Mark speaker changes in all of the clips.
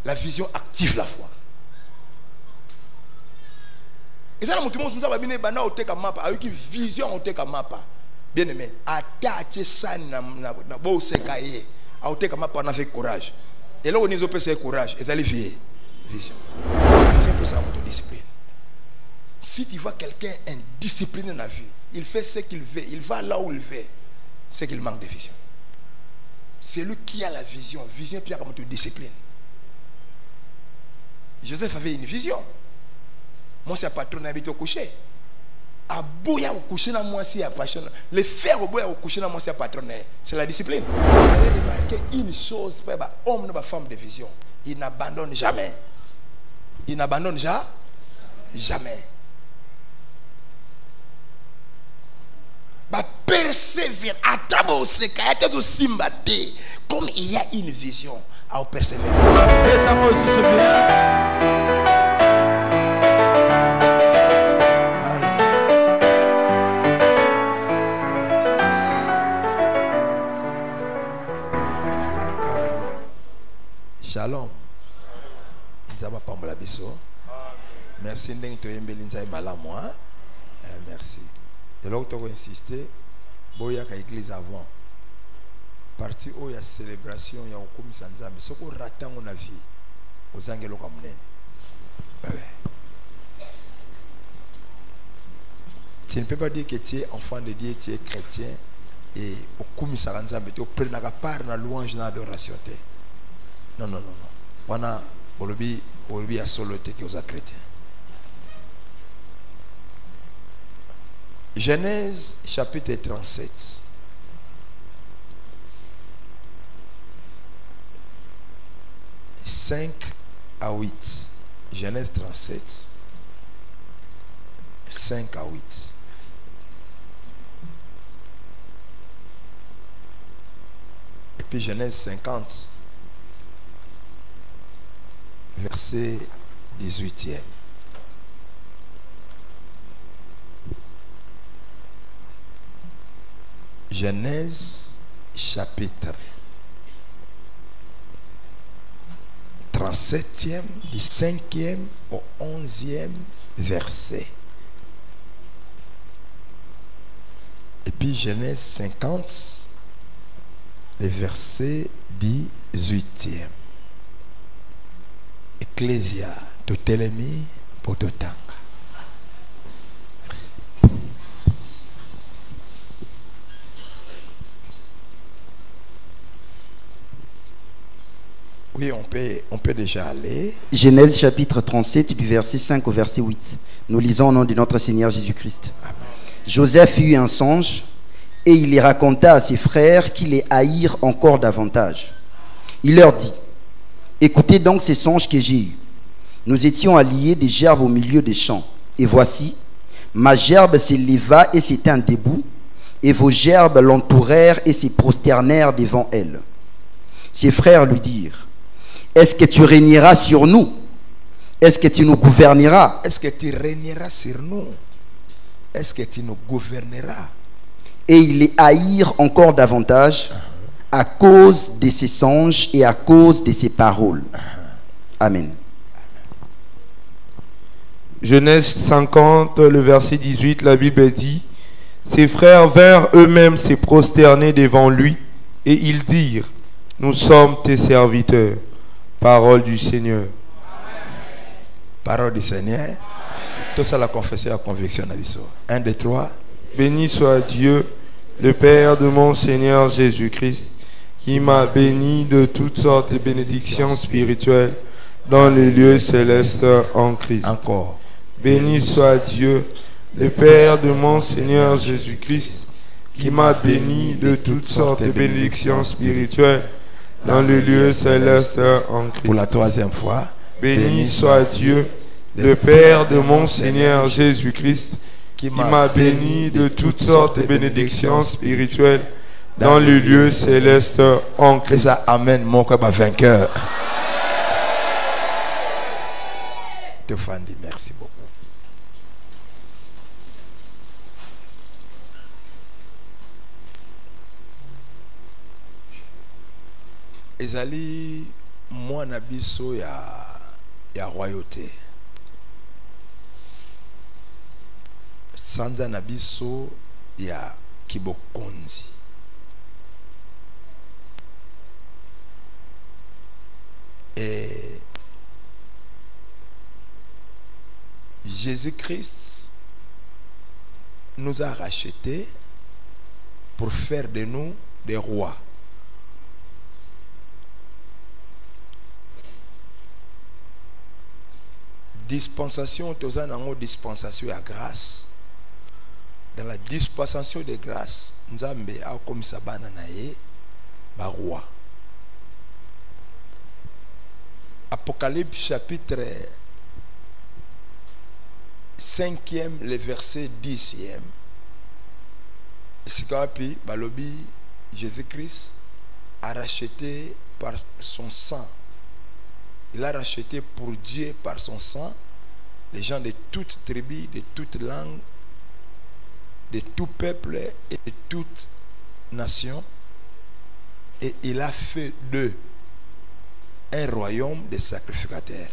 Speaker 1: La vision active la foi. Et ça, nous avons une vision bien aimé. Attacher ça na beau sekaye. Auteka mapa na fait courage. Et là on est au PC courage. Et ça les vision. Vision peut ça votre discipline. Si tu vois quelqu'un indiscipliné dans la vie, il fait ce qu'il veut, il va là où il veut, c'est qu'il manque de vision. C'est lui qui a la vision. Vision puis comme tu discipline. Joseph avait une vision. Moi c'est patron habite au coucher. À boya au coucher dans moi c'est passion. Le faire au boya au coucher dans moi c'est patron. C'est la discipline. Vous allez remarquer une chose, homme ou femme de vision, il n'abandonne jamais. Il n'abandonne jamais. Persévère à travers ce cas, comme il y a une vision à persévérer. Shalom. Merci merci. De là où tu as insisté, il y a une église avant. Parti où il y a célébration, il y a un commis sans âme. Ce qu'on rate dans la vie, aux angles comme nous. Tu ne peux pas dire que tu es enfant de Dieu, tu es chrétien, et au commis sans âme, tu prends la part dans la louange, dans l'adoration. Non. On a à solo qui aux chrétiens. Genèse chapitre 37. « 5 à 8. Genèse 37. 5 à 8. Et puis Genèse 50. Verset 18e. Genèse chapitre 37e, du 5e au 11e verset. Et puis Genèse 50, le verset 18e. Ecclésia, Totelemi, Pototanga. Merci. Oui, on peut déjà aller.
Speaker 2: Genèse chapitre 37 du verset 5 au verset 8. Nous lisons au nom de notre Seigneur Jésus-Christ.
Speaker 1: Amen.
Speaker 2: Joseph eut un songe et il les raconta à ses frères qui les haïrent encore davantage. Il leur dit: écoutez donc ces songes que j'ai eus. Nous étions alliés des gerbes au milieu des champs. Et voici, ma gerbe s'éleva et s'étint debout, et vos gerbes l'entourèrent et se prosternèrent devant elle. Ses frères lui dirent: est-ce que tu régneras sur nous? Est-ce que tu nous gouverneras?
Speaker 1: Est-ce que tu régneras sur nous? Est-ce que tu nous gouverneras?
Speaker 2: Et ils les haïrent encore davantage à cause de ses songes et à cause de ses paroles. Amen.
Speaker 3: Genèse 50, le verset 18, la Bible dit: ses frères vinrent eux-mêmes se prosterner devant lui, et ils dirent: nous sommes tes serviteurs. Parole du Seigneur.
Speaker 1: Parole du Seigneur. Tout ça la confession, la conviction. 1, 2, 3.
Speaker 3: Béni soit Dieu, le Père de mon Seigneur Jésus-Christ, qui m'a béni de toutes sortes de bénédictions spirituelles dans les lieux célestes en Christ.
Speaker 1: Encore.
Speaker 3: Béni soit Dieu, le Père de mon Seigneur Jésus-Christ, qui m'a béni de toutes sortes de bénédictions spirituelles dans le lieu céleste en Christ.
Speaker 1: Pour la troisième fois.
Speaker 3: Béni soit Dieu, le Père de mon Seigneur Jésus-Christ, qui m'a béni de toutes sortes de bénédictions spirituelles dans le lieu céleste en Christ.
Speaker 1: Ça, amen, mon cœur vainqueur. Théophanie, merci beaucoup. Ezali mwana biso ya royauté. Sanza na biso ya kibokonzi. Et Jésus-Christ nous a rachetés pour faire de nous des rois. Dispensation, dispensation à grâce. Dans la dispensation de grâce, Nzambe a comme sabana nae ba roi. Apocalypse chapitre 5e, le verset 10e. Sikapi balobi Jésus-Christ a racheté par son sang. Il a racheté pour Dieu par son sang les gens de toutes tribus, de toutes langues, de tout peuple et de toute nation. Et il a fait d'eux un royaume de sacrificateurs.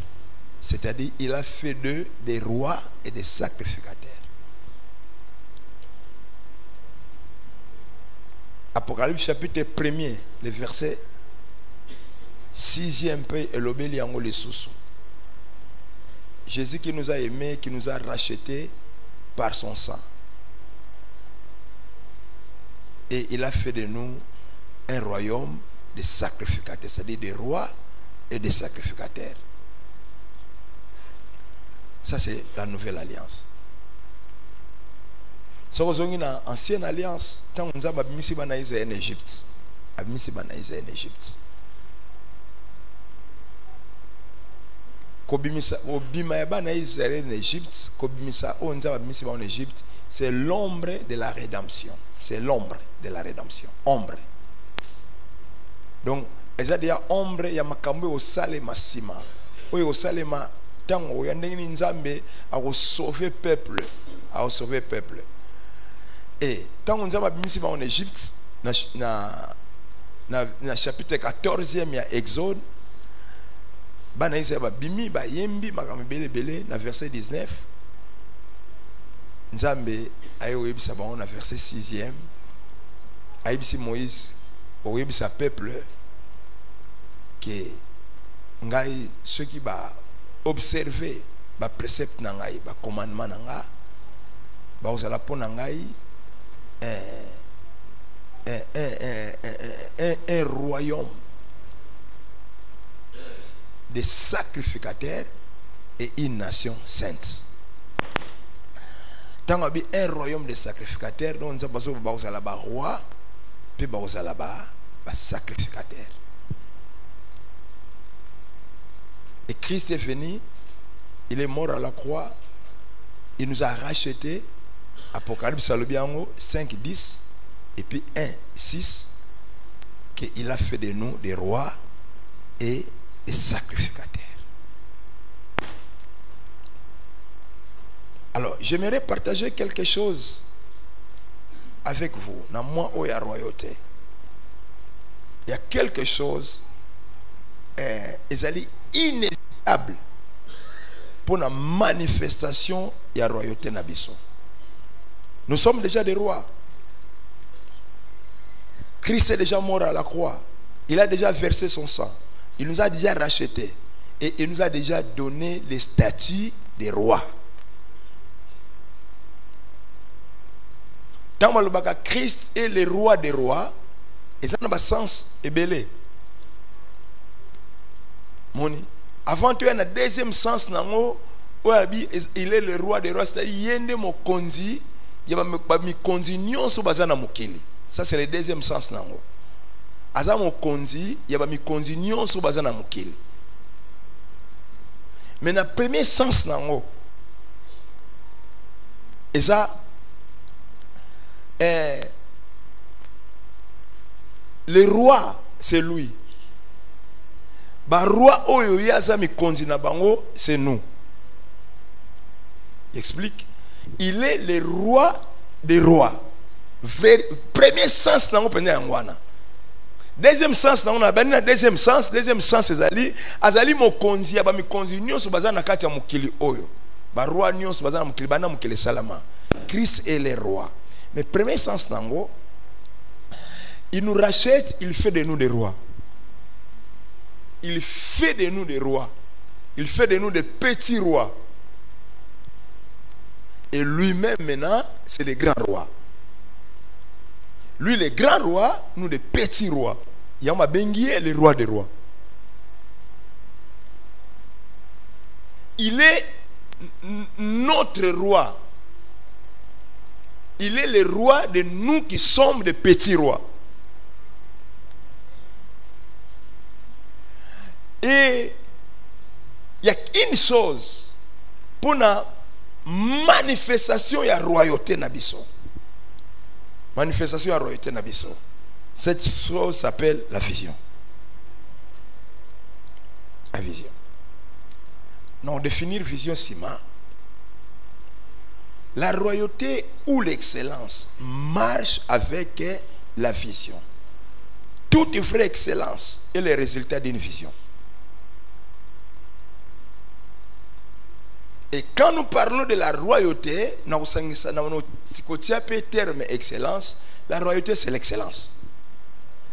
Speaker 1: C'est-à-dire, il a fait d'eux des rois et des sacrificateurs. Apocalypse chapitre 1er, le verset 6e pays et l'obéli en les sous. Jésus qui nous a aimés, qui nous a rachetés par son sang. Et il a fait de nous un royaume de sacrificateurs, c'est-à-dire des rois et des sacrificateurs. Ça, c'est la nouvelle alliance. Si vous avez une ancienne alliance, tant que vous avez mis en Égypte, en Égypte. C'est l'ombre de la rédemption. C'est l'ombre de la rédemption. Ombre. Donc, il y a des ombre, il y a makambo au salema sima. Oui, au salema, tant où il y a des nzambe à sauver peuple, à sauver peuple. Et tant qu'on a mis en Égypte, na chapitre 14e, il y a Exode. Banaïsa ba bimi ba yembi makambo bele bele na verset 19. Nzambe ayo yebisa ba na verset 6e. Ayebisi Moïse o yebisa peuple que ngai ceux qui ba observer ba précepte na ngai ba commandement na nga ba ozala pona ngai un royaume des sacrificateurs et une nation sainte. Tant qu'il y a un royaume des sacrificateurs, on a besoin de roi, puis de sacrificateurs. Et Christ est venu, il est mort à la croix, il nous a rachetés. Apocalypse 5, 10 et puis 1, 6, qu'il a fait de nous des rois et des sacrificateurs. Alors, j'aimerais partager quelque chose avec vous. Dans moi, où il y a royauté. Il y a quelque chose inévitable pour la manifestation de la royauté Nabiso. Nous sommes déjà des rois. Christ est déjà mort à la croix. Il a déjà versé son sang. Il nous a déjà rachetés. Et il nous a déjà donné les statuts des rois. Quand on dit que Christ est le roi des rois, et ça n'a pas sens et belé. Avant tu as un deuxième sens, il est le roi des rois, c'est-à-dire il y a mon konzi, il y a mi konzi nyonso bazana mukili. Ça c'est le deuxième sens nango. Aza mon konzi, il y a mi konzi nyonso bazana mukili. Mais dans le premier sens nango, et ça le roi c'est lui. Ba roi oyo yaza mi konzi na bango c'est nous. Il explique. Il est le roi des rois. Premier sens nango pende yangwana. Deuxième sens, on a un deuxième sens azali mokonzi aba mikonzi nyonso baza na kati ya mokili oyo. Ba roi nyonso baza na mokili bana mokili salama. Christ est le roi. Mais premier sens nango, il nous rachète, il fait de nous des rois. Il fait de nous des rois. Il fait de nous des petits rois. Et lui-même maintenant, c'est le grand roi. Lui, le grand roi, nous les petits rois. Yama Benguié, le roi des rois. Il est notre roi. Il est le roi de nous qui sommes des petits rois. Et il y a une chose pour la manifestation de la royauté nabiso. Manifestation de la royauté nabiso. Cette chose s'appelle la vision. La vision. Non, définir vision sima. La royauté ou l'excellence marche avec la vision. Toute vraie excellence est le résultat d'une vision. Et quand nous parlons de la royauté, terme excellence, la royauté c'est l'excellence.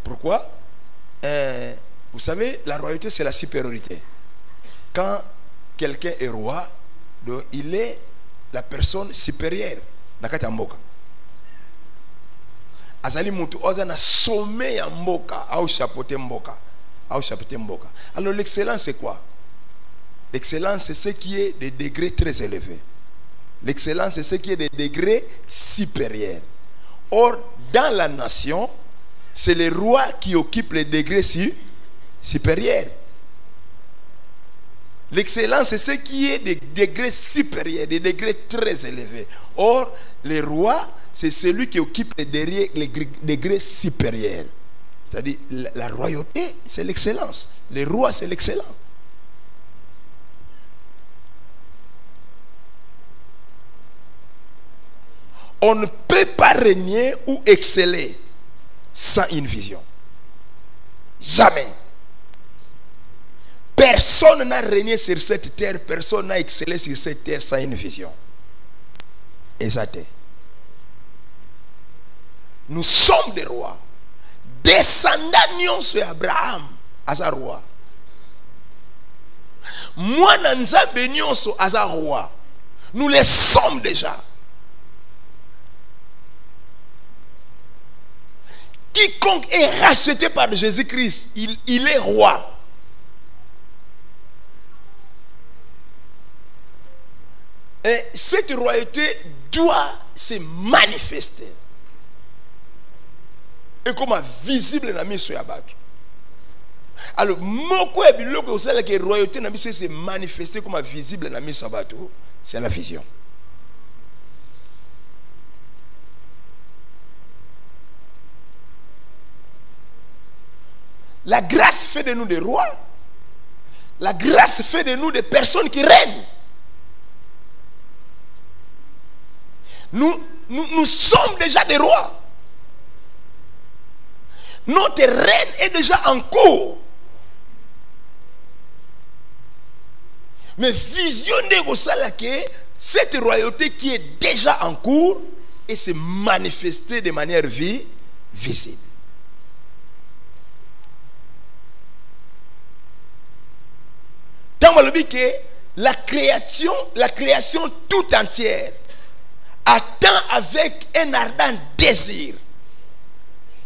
Speaker 1: Pourquoi? Vous savez, la royauté c'est la supériorité. Quand quelqu'un est roi, il est la personne supérieure. Nakati mboka. Azali mutu oza na sommet ya mboka, au chapeauté mboka, au chapeauté mboka. Alors l'excellence c'est quoi? L'excellence, c'est ce qui est des degrés très élevés. L'excellence, c'est ce qui est des degrés supérieurs. Or, dans la nation, c'est le roi qui occupe les degrés supérieurs. L'excellence, c'est ce qui est des degrés supérieurs, des degrés très élevés. Or, le roi, c'est celui qui occupe les degrés supérieurs. C'est-à-dire, la royauté, c'est l'excellence. Le roi, c'est l'excellence. On ne peut pas régner ou exceller sans une vision. Jamais. Personne n'a régné sur cette terre, personne n'a excellé sur cette terre sans une vision. Exact. Nous sommes des rois. Descendants de Abraham, à roi. Moi, Nzambe nyonso à roi. Nous les sommes déjà. Quiconque est racheté par Jésus-Christ, il est roi. Et cette royauté doit se manifester. Et comme visible dans la mission. Alors, moko ebiloko osala que royauté na biso se manifester comme visible dans la mission. C'est la vision. La grâce fait de nous des rois. La grâce fait de nous des personnes qui règnent. Nous sommes déjà des rois. Notre règne est déjà en cours. Mais visionnez vous ça que cette royauté qui est déjà en cours et se manifester de manière visible. Que la création tout entière attend avec un ardent désir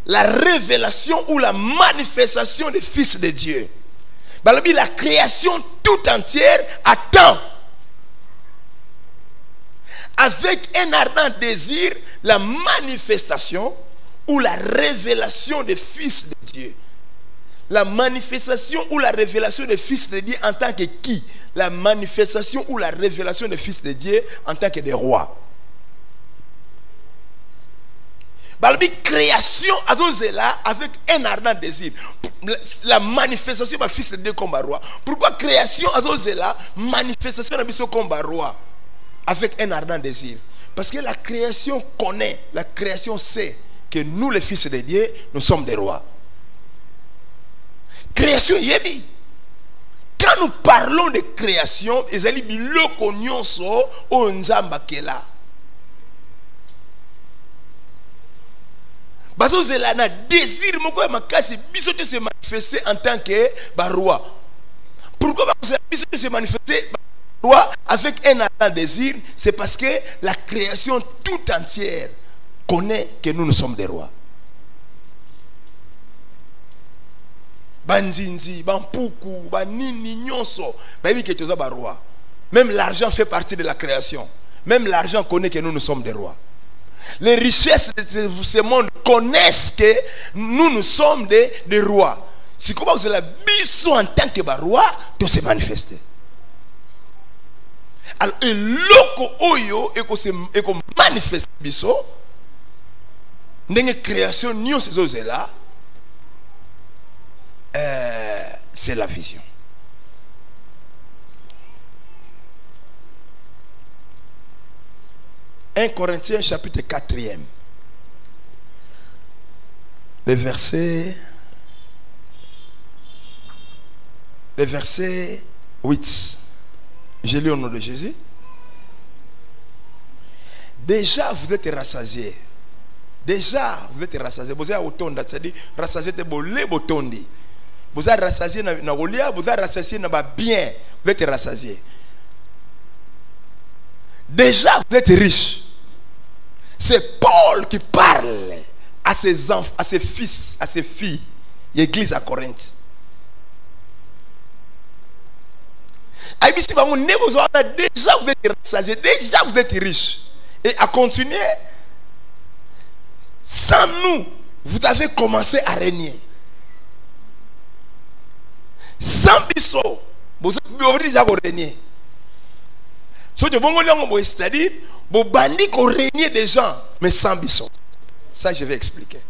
Speaker 1: la révélation ou la manifestation des fils de Dieu. La création tout entière attend avec un ardent désir la manifestation ou la révélation des fils de Dieu. La manifestation ou la révélation des fils de Dieu en tant que qui? La manifestation ou la révélation des fils de Dieu en tant que des rois. La création avec un ardent désir. La manifestation des fils de Dieu comme roi. Pourquoi création la manifestation de Dieu comme roi avec un ardent désir? Parce que la création connaît, la création sait que nous les fils de Dieu, nous sommes des rois. création yebi. Quand nous parlons de création, ezali biloko nyonso o nzamba kela. Bazo zela na désir moko makasi biso te se manifester en tant que roi. Pourquoi bazo biso te se manifester roi avec un ardent désir? C'est parce que la création tout entière connaît que nous sommes des rois. Banzinzi, Bampuku, Banini, Nyonso, roi. Même l'argent fait partie de la création. Même l'argent connaît que nous sommes des rois. Les richesses de ce monde connaissent que nous sommes des rois. Si comment vous la biso en tant que roi, de se manifester. Alors, et loko oyo et qu'on manifeste biso, n'enge création nyo ces choses là, c'est la vision. « 1 Corinthiens chapitre 4e, le verset 8. Je lis au nom de Jésus. Déjà vous êtes rassasiés. Déjà vous êtes rassasiés. Vous êtes autonome, c'est-à-dire rassasiés de bolé botondi. Vous êtes rassasiés na olia, vous êtes rassasiés na bien. Vous êtes rassasiés. Déjà vous êtes riches. C'est Paul qui parle à ses enfants, à ses fils, à ses filles, l'église à Corinthe. Déjà vous êtes rassasiés, déjà vous êtes riches. Et à continuer, sans nous, vous avez commencé à régner. Sans biso, vous avez déjà régné. C'est-à-dire, vous bandits qu'on régner des gens, mais sans biso. Ça, je vais expliquer.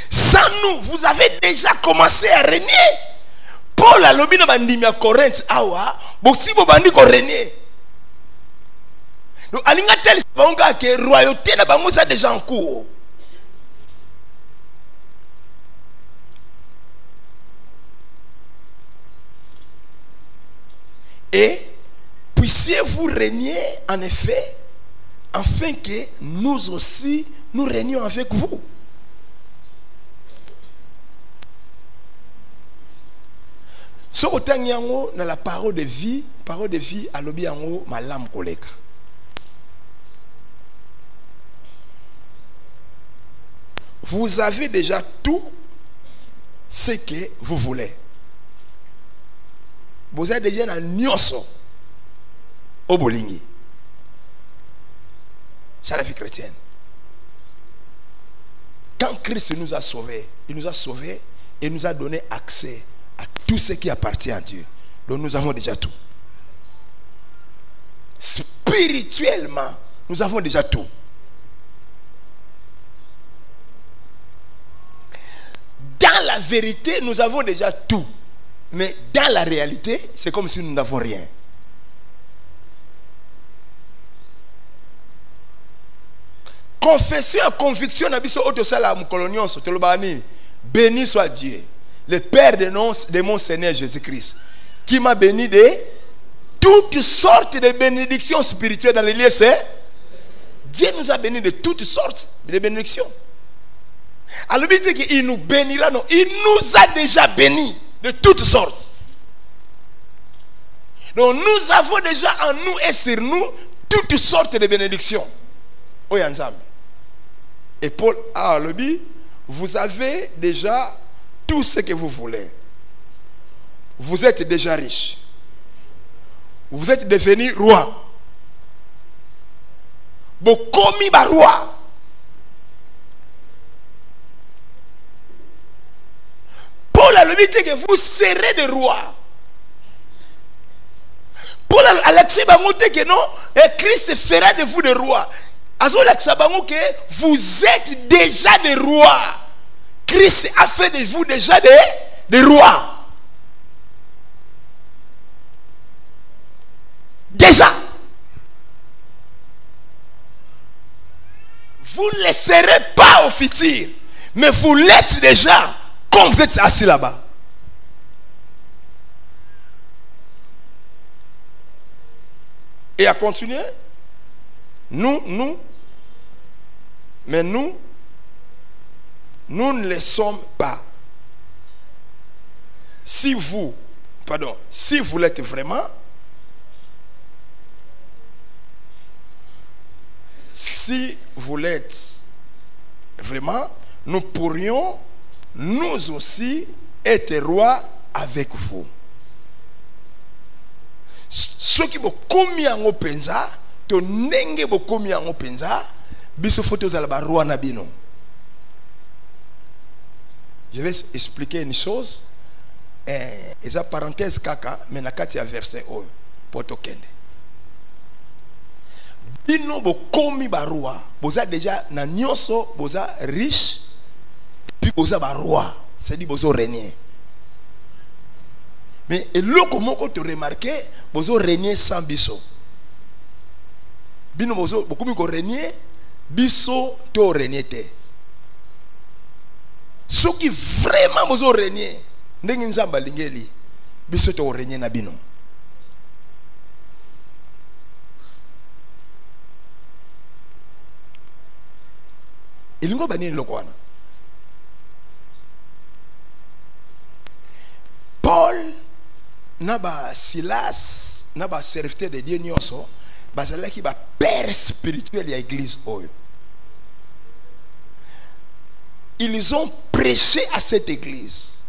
Speaker 1: Sans nous, vous avez déjà commencé à régner. Paul a lobby dans bandimi à Corinthe, awa, si vous bandits qu'on régner. Donc, alinga tel c'est que royauté na bango ça déjà en cours. Et puissiez-vous régner en effet, afin que nous aussi nous régnions avec vous. Ce que dans la parole de vie à l'obi yango malam koleka. Vous avez déjà tout ce que vous voulez. Vous avez déjà un nyonso au bolingi. C'est la vie chrétienne. Quand Christ nous a sauvés, il nous a sauvés et nous a donné accès à tout ce qui appartient à Dieu. Donc nous avons déjà tout. Spirituellement, nous avons déjà tout. Dans la vérité, nous avons déjà tout. Mais dans la réalité, c'est comme si nous n'avons rien. Confession et conviction, béni soit Dieu, le Père de mon Seigneur Jésus-Christ, qui m'a béni de toutes sortes de bénédictions spirituelles dans les lieux saints. Dieu nous a bénis de toutes sortes de bénédictions. Alors il dit qu'il nous bénira, non, il nous a déjà bénis de toutes sortes. Donc nous avons déjà en nous et sur nous toutes sortes de bénédictions. Et Paul a dit, vous avez déjà tout ce que vous voulez. Vous êtes déjà riche. Vous êtes devenu roi. Bokomi ba roi. Paul a dit que vous serez des rois. Paul a dit que non, et Christ fera de vous des rois. Que vous êtes déjà des rois. Christ a fait de vous déjà des rois. Déjà. Vous ne le serez pas au futur. Mais vous l'êtes déjà quand vous êtes assis là-bas. Et à continuer, nous ne le sommes pas. Si vous l'êtes vraiment, nous pourrions nous aussi être rois avec vous. Ce qui vous commis en penza, to nenge vous commis en penza, biso photo za la roi nabino. Je vais expliquer une chose. Et ça parenthèse kaka, mais na kati ya verset oyo poto kende. Bino bo komi ba roi, boza déjà na nyonso boza riche, puis boza ba roi, c'est dit bozo régner. Mais eloko moko te remarquer, bozo régner sans biso. Bino bozo bokomi ko régner, biso to régner te. Ce qui vraiment bozo régner, ndenge nzamba lingeli, biso to régner na bino. Ilingo banini lokwana. Paul naba Silas naba serviteur de Dieu nyonso bazalaki ba père spirituel ya église oyo. Ils ont prêché à cette église.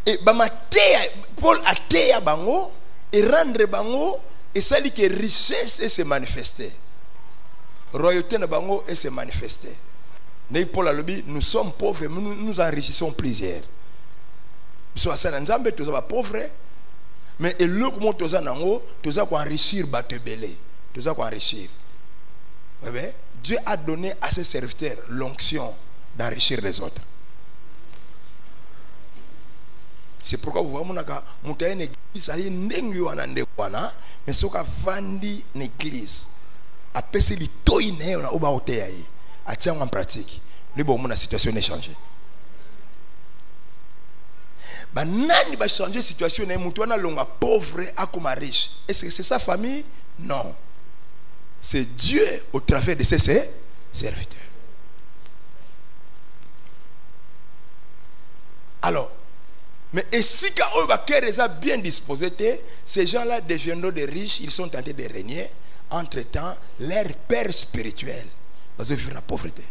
Speaker 1: Et Paul a téya bango et rendre bango et ça dit que richesse et se manifester. Royauté na bango et se manifester. Mais Paul a dit, nous sommes pauvres, nous nous enrichissons plusieurs. Nous sommes pauvres, mais et le comment tu as enrichir batebele, tu as enrichir. Dieu a donné à ses serviteurs l'onction d'enrichir les autres. C'est pourquoi vous voyez que une église a une mais ce qu'a vendu une église a passé les toïnes au bas à tiens en pratique. Le bon la situation est changée. Bah nani va changer la situation est moutouna longa pauvre à comme riche. Est-ce que c'est sa famille? Non. C'est Dieu au travers de ses serviteurs. Alors, mais et si quand les a bien disposés, ces gens-là deviendront des riches, ils sont tentés de régner. Entre-temps, leur père spirituel va se vivre la pauvreté.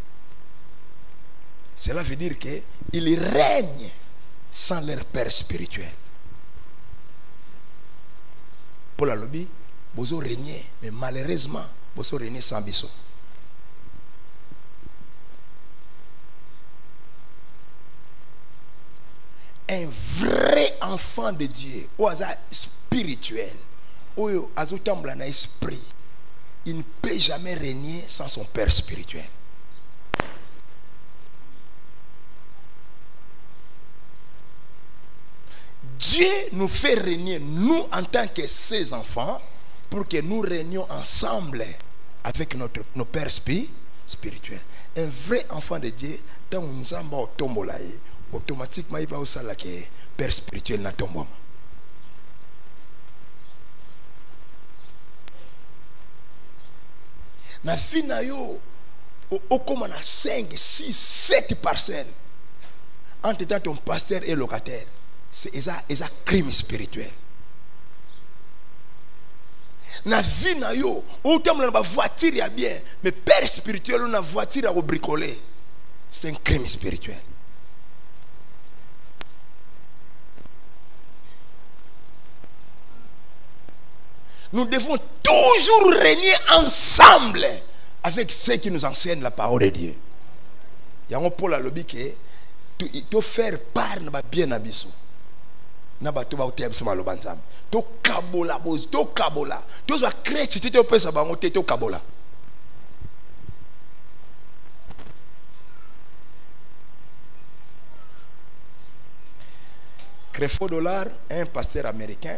Speaker 1: Cela veut dire qu'ils règnent sans leur père spirituel. Pour la lobby, vous régner, mais malheureusement, vous régner sans biso. Un vrai enfant de Dieu, ou hasard spirituel, ou hasard dans l'esprit, il ne peut jamais régner sans son père spirituel. Dieu nous fait régner, nous en tant que ses enfants, pour que nous régnions ensemble avec nos pères spirituels. Un vrai enfant de Dieu, quand nous avons tombé, automatiquement il va aussi la père spirituel n'a tombé. Na vie na yo au comme on a 5, 6, 7 parcelles entre ton pasteur et locataire. C'est un crime spirituel. Na vie na yo autant on a voiture ya bien mais père spirituel on a voiture à bricoler. C'est un crime spirituel. Nous devons toujours régner ensemble avec ceux qui nous enseignent la parole de Dieu. Il y a un Paul à l'objet que tu faire part na bien abisso. Na ba tu ba utia abisso malo banzam. Tu kabola boz, tu kabola. Tu vas créer tu te pesa bango tu kabola. Creflo Dollar, un pasteur américain.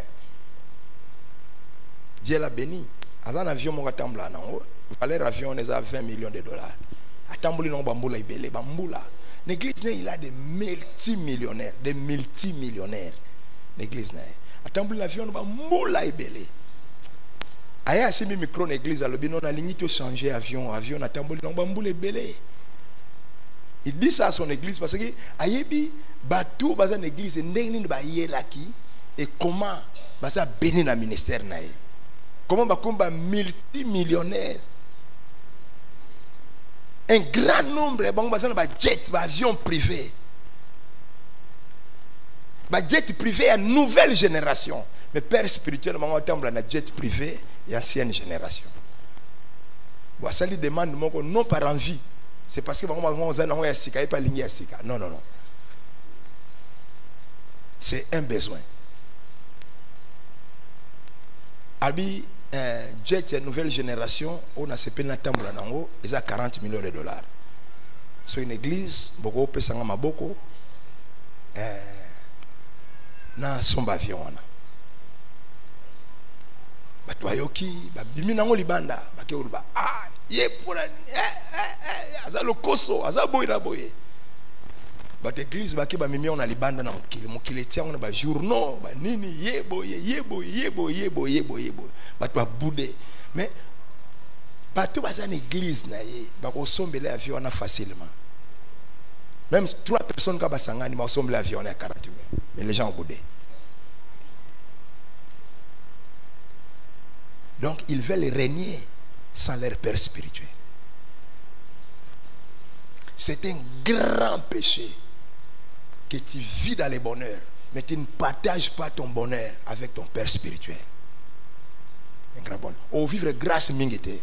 Speaker 1: Dieu l'a béni. Dans un avion, mon gars, valeur avion, on est à 20 millions de dollars. atamboli na bambula ibele bambula. L'église il a des multimillionnaires, l'église atamboli l'avion bambula ibele. Aya simi micro l'église alobi non alingi to changer avion atamboli na bambula ibele. Il dit ça à son église parce que ayebi batou baza l'église ndenge ba yelaki et comment baza béni na ministère na ye. Comment bakomba multimillionnaire. Un grand nombre de jets, avions privés. Jet privé à nouvelle génération. Mais père spirituel, on a jet privé et ancienne génération. Ça lui demande non par envie. C'est parce que non. C'est un besoin. Abi jet nouvelle génération, on a CP na tambula nango, ils a 40 millions de dollars. So une église, boko pesanga maboko na somba avion wana. Batu ayoki, babimi nango libanda, bake uruba. Ah, ye pura aza lokoso, aza boira boye. But église bake ba mimi on a libanda na mokili tia on a ba journaux, ba nini yebo. Batu ba boudé. Mais batu baza na église na ye, ba ko sombele avion na facilement. Même 3 personnes ka basangani ba sombele avion na 40 000. Mais les gens ont boudé. Donc ils veulent régner sans leur père spirituel. C'est un grand péché que tu vis dans les bonheurs, mais tu ne partages pas ton bonheur avec ton père spirituel. Un grand bonheur. Au vivre grâce mingete.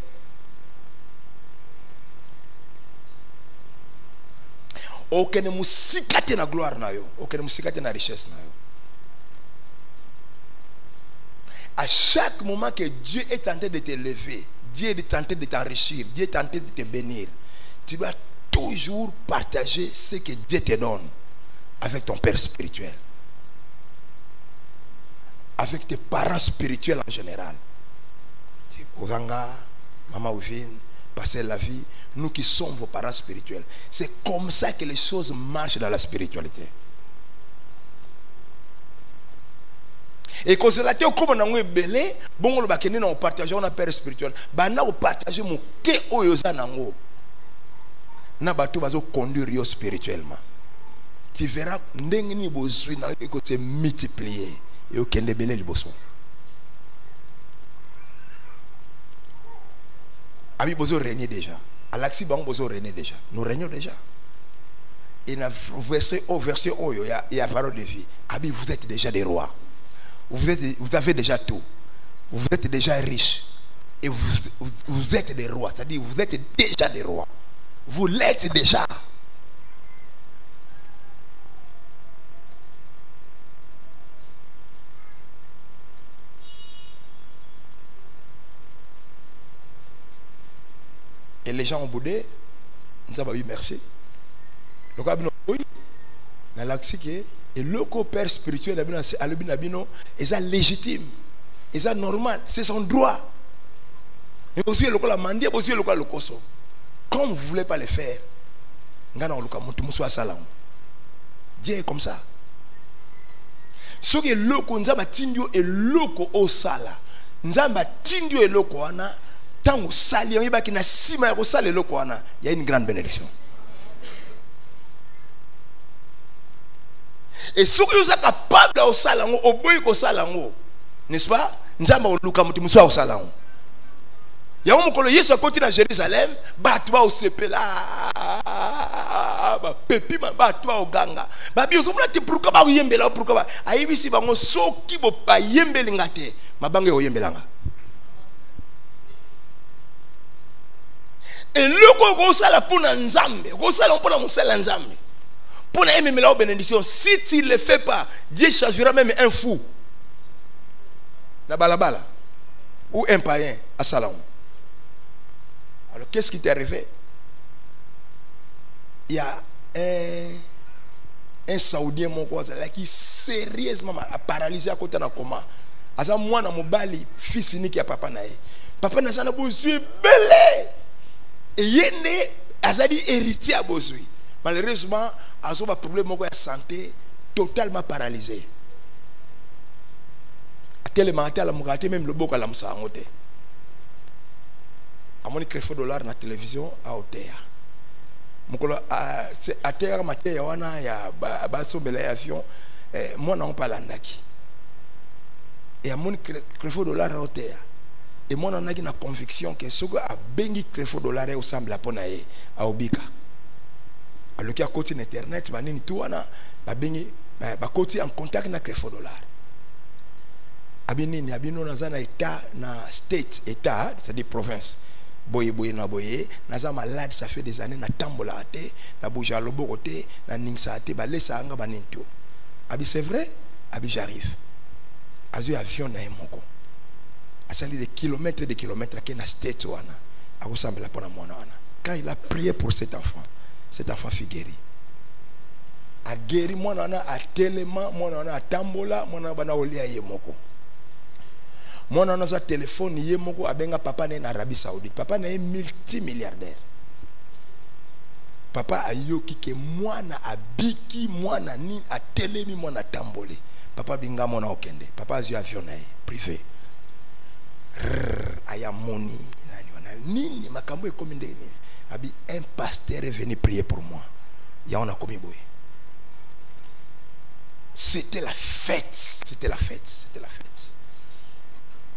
Speaker 1: Aucun ne musikate na gloire na yo, aucun ne musikate na richesse na yo. À chaque moment que Dieu est tenté de te lever, Dieu est tenté de t'enrichir, Dieu est tenté de te bénir, tu dois toujours partager ce que Dieu te donne avec ton père spirituel, avec tes parents spirituels en général. Ozanga, Maman Ouvine, Passer la vie, nous qui sommes vos parents spirituels. C'est comme ça que les choses marchent dans la spiritualité. Et quand c'est là que comme on a belé, bon on va kenner on partage on a père spirituel. Ba na on partager mon ke oyoza nango. Na bato bazo conduire yo spirituellement. Tu verras ndenge ni bozui na ko se multiplier et au kende belé liboso. Abi bozo régner déjà. Alaxi ba on bozo régner déjà. Nous régnons déjà. Et na verset oyo il y a parole de vie. Abi vous êtes déjà des rois. Vous avez déjà tout. Vous êtes déjà riche. Et vous êtes des rois. C'est-à-dire vous êtes déjà des rois. Vous l'êtes déjà. Et les gens ont boudé. Nous avons dit merci. Donc, et le père spirituel est légitime, est normal, c'est son droit. Mais aussi le mandé, aussi le koso. Comme vous ne voulez pas le faire, Dieu est comme ça. Ce que le konzaba tindio et loko o sala, nzamba tindio et loko ana, tant au sali on yeba ki na sima ko sala loko ana, il y a une grande bénédiction. Et ce que vous êtes capable de faire, n'est-ce pas? Nous avons lu ça au salon. Il y a un moment où Jésus continue à Jérusalem, batwa au CP là, pépi ma batwa au ganga. Babi au sommet tu pourquoi pas yembe là pourquoi pas? Aïe si bango so qui bo pa yembe lingate, ma bangue au yembe langa. Et le ko sala pour nzambe, ko sala pour la musala nzambe. Pour aimer la bénédiction, si tu ne le fais pas, Dieu chargera même un fou. La balabala. Ou un païen à Salon. Alors qu'est-ce qui t'est arrivé? Il y a un Saoudien mon cousin qui sérieusement a paralysé à côté d'un coma. À ça moi dans mon bali fils unique à papa nae. Papa n'a pas besoin belé. Et yende azali héritier à bozui. Malheureusement, a un problème de santé totalement paralysé. Tellement à la mourate même le boka la moussa en hauteur. À mon $4 dans la télévision à hauteur. Mukolo à terre maté wana ya baso bela avion moi non pas landaki. Et à mon $4 à hauteur. Et moi on a une conviction que ce gars a bengi $4 au semble ponae à obika. Alors qu'il y a côté internet banini tout wana ba bengi ba côté en contact na $4. Abinini abino nazana état na state état c'est-à-dire province. Boye boye na boye naza malade ça fait des années na tambola ate na bouja loboko te na ningsa ate ba lesa anga baninto. Abi c'est vrai, abi j'arrive. Azu avion na emoko. Asali des kilomètres que na state wana. A ressemble la pona mwana wana. Quand il a prié pour cet enfant fut guéri. A guéri mwana wana a tellement mwana wana a tambola mwana bana olia yemoko. Mon a un téléphone, yemoko abenga papa en Arabie Saoudite. Papa est multimilliardaire. Papa a yoki ke mwana abiki mwana ni a telemi mwana tambole. Papa binga mwana okende. Papa a eu avion privé. Aya moni nini makambo e comme ndeni. Abi un pasteur est venu prier pour moi. Ya on a commis boy. C'était la fête.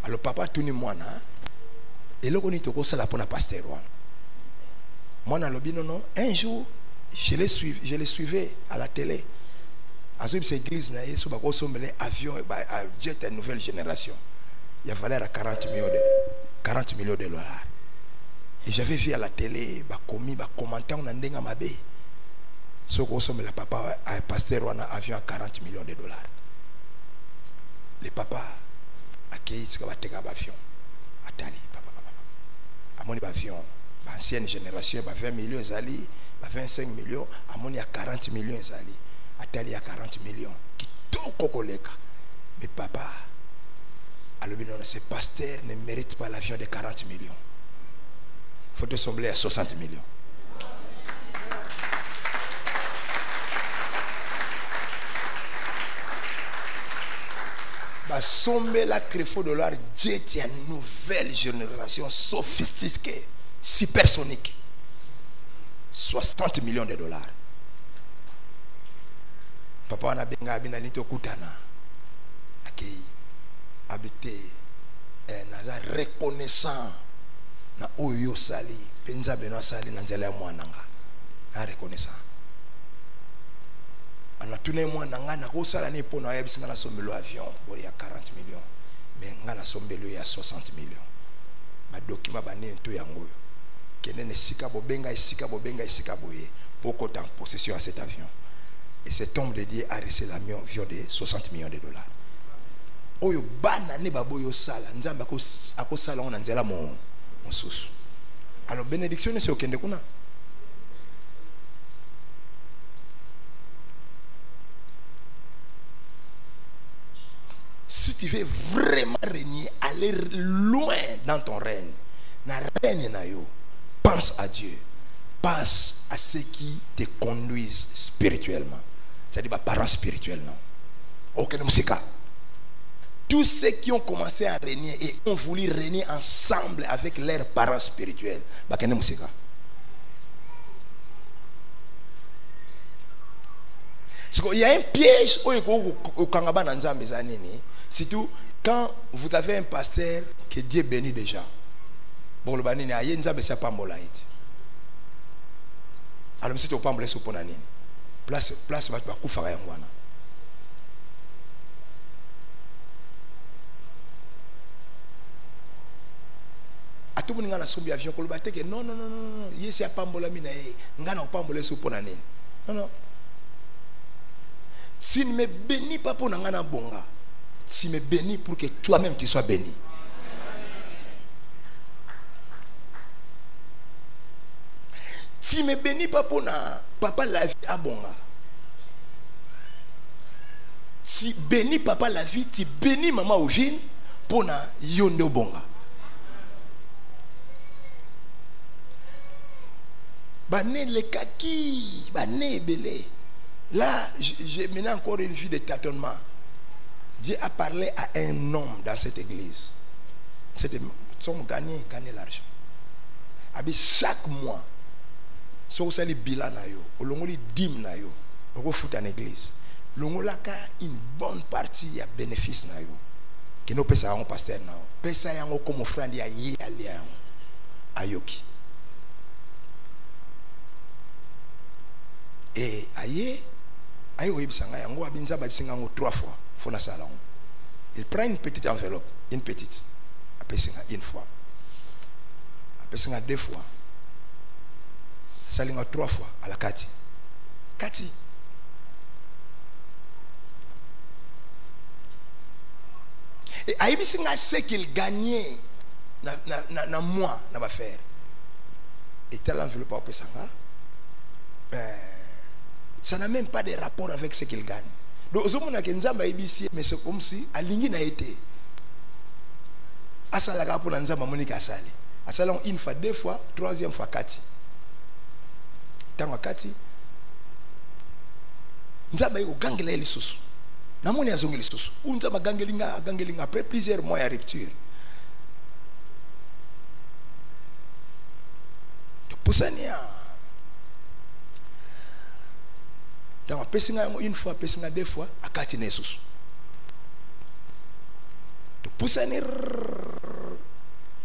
Speaker 1: Alors papa tourne moi et là on est au ça la pour la pasteur moi na lobi non un jour je les suivais à la télé à cette église na yeso ba ko sombele avion ba jet de nouvelle génération il y a valeur à 40 millions de dollars et j'avais vu à la télé ba commis ba commenter on ndenga mabe so ko sombele papa a pasteur on a avion à 40 millions de dollars les papas accueilli ce que va te avion atali papa à mon avion ancienne génération 20 millions zali 25 millions à mon 40 millions zali atali à 40 millions qui toko koleka mais papa alors bien ce pasteur ne mérite pas l'avion de 40 millions faut te sembler à 60 millions. Sommet la $4 jet une nouvelle génération sophistiquée, supersonique. 60 millions de dollars. Papa on a benga abina nito kutana. Akei habité naza reconnaissant na oyo sali penza beno sali na nzela mwananga. Na reconnaissant. On a tourné moi na kosala ni pona ya bisinga na sombelo avion bo ya 40 millions mais ngana sombelo ya 60 millions ba document banene to yango kenene sika bobenga boye pour qu'on en possession à cet avion et cet homme de Dieu a reçu l'avion de 60 millions de dollars oyo bana ne baboyo sala nzamba akosala on nzela mo mosusu alors bénédiction c'est okende kuna. Si tu veux vraiment régner, aller loin dans ton règne, pense à Dieu, pense à ceux qui te conduisent spirituellement, c'est-à-dire les parents spirituellement. Ok, tous ceux qui ont commencé à régner et ont voulu régner ensemble avec leurs parents spirituels, il y a un piège au Kangaba Nanzambe Zanini. Surtout quand vous avez un pasteur que Dieu bénit déjà. Bon, le banini a yenza besa pambola iti. Alors si tu pambola so ponanini. Place va kufara yangwana. Atu muninga na sombi avion ko lobate ke non, yesi a pambola mina e ngana pambola so ponanini. Non. Si ne me bénis pas pour ngana bonga. Si me bénis pour que toi-même tu sois béni. Si me bénis pas pour papa la vie à bonga. Si bénis papa la vie, tu bénis maman au vin pour na yondo bonga. Bané le kaki, bané belé. Là, j'ai maintenant encore une vie de tâtonnement. Dieu a parlé à un homme dans cette église. C'était gagner l'argent. Chaque mois, si vous avez bilan, vous avez dîme, vous avez en église. Vous avez une bonne partie de bénéfice. Que nous payons un pasteur. Nous payons comme frère de Ayoki. Et aïe, trois fois. Il prend une petite enveloppe, une petite. Une fois. Après deux fois. Ça trois fois à la Kati. Kati. Et Aïbi Singa sait qu'il gagnait na mois na va faire. Et tel enveloppe au Pesanga. Ça n'a même pas de rapport avec ce qu'il gagne. Donc, au moment où Nzamba Ibisi, mais c'est comme si Alingi n'a été. Asalaga pour Nzamba Monika Asali. Asalon une fois, deux fois, troisième fois, Kati. Tango Kati. Nzamba Igo gangela les sous. Namoni azongi les sous. Ou Nzamba gangelinga après plusieurs mois de rupture. De Poussania. Donc, une fois, deux fois, à Kati Nessus. De Poussania.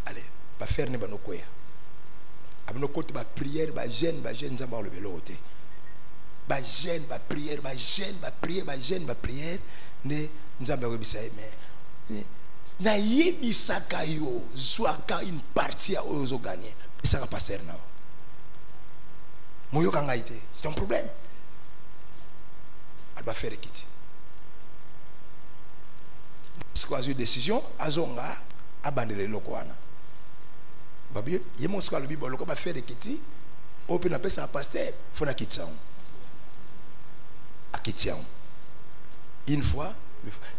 Speaker 1: Allez, pas faire ne banokoya. Abno côté ba prière, ba jeûne, Nzamba le belote. Ba jeûne, ba prière, ne Nzamba webisa mais na yebisaka yo zwaka une partie à ozo gagner. Ça va passer na. Moyo kanga ite, c'est un problème. Elle va faire quitter. C'est quoi une décision? Azonga abandonner le lokoana. Babie, yemo ska le bible loko ba faire quitter. Open appelle ça pasteur, faut na quitter. A quitter. Une fois,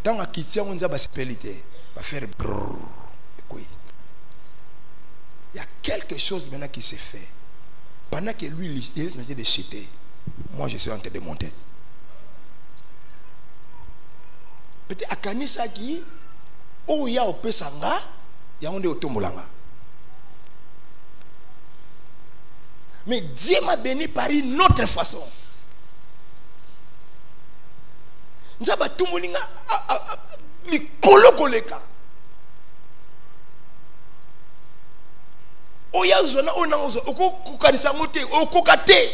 Speaker 1: tant à quitter on va spécialité, va faire brrr. Il y a quelque chose maintenant qui s'est fait. Pendant que lui il est en train de chuter, moi je suis en train de monter. Peut-être à Kanisa qui ou ya au pesanga ya onde otombolanga. Mais Dieu m'a béni par une autre façon. Nzaba tumulinga mi kolokoleka. Oya zona ona ozo okukanisa mote okokate.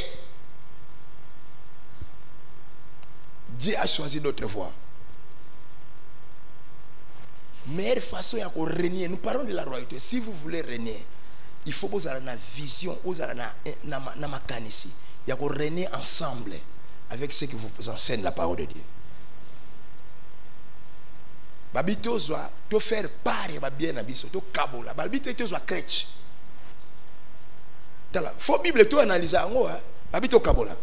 Speaker 1: Dieu a choisi d'autres voies. Meilleure façon à régner. Nous parlons de la royauté. Si vous voulez régner, il faut que vous ayez une vision, vous ayez une makanisi. Il y a que régner ensemble avec ce qui vous enseigne la parole de Dieu. Babito zoa to faire part ba bien na biso to kabola. Babito to zoa crèche. Tala, faut Bible to analyser ngo hein. Babito kabola.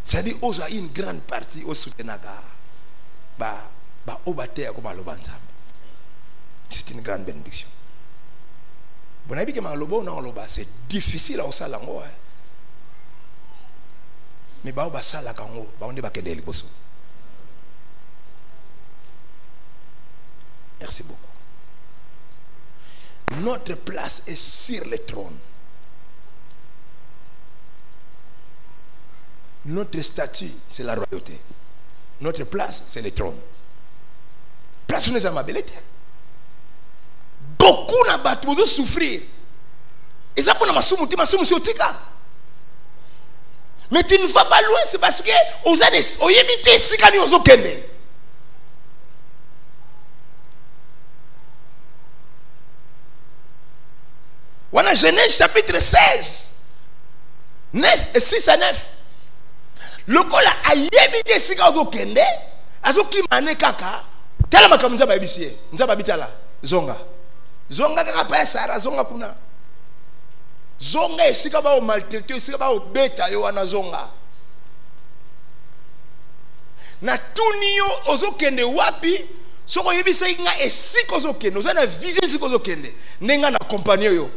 Speaker 1: C'est-à-dire, on a une grande partie au soutenaga. C'est une grande bénédiction. C'est difficile à faire. Mais merci beaucoup. Notre place est sur le trône. Notre statut, c'est la royauté. Notre place, c'est le trône. Place où nous avons belleté. Beaucoup n'a pas besoin de souffrir. Et ça pour la masumu tika. Mais tu ne vas pas loin, c'est parce que vous avez évité ce qu'on a okende. On a Genèse chapitre 16, 9 et 6 à 9. Le kola a yebite sika okende azoki mane kaka tala makamza ba bisie nzaba bitala zonga kaka pa sara zonga kuna zonga esika ba o maltraité esika ba o beta yo wana zonga na tuni yo ozokende wapi soko yebisa nga esiko ozokende ozana vision siko ozokende nenga na compagnie yo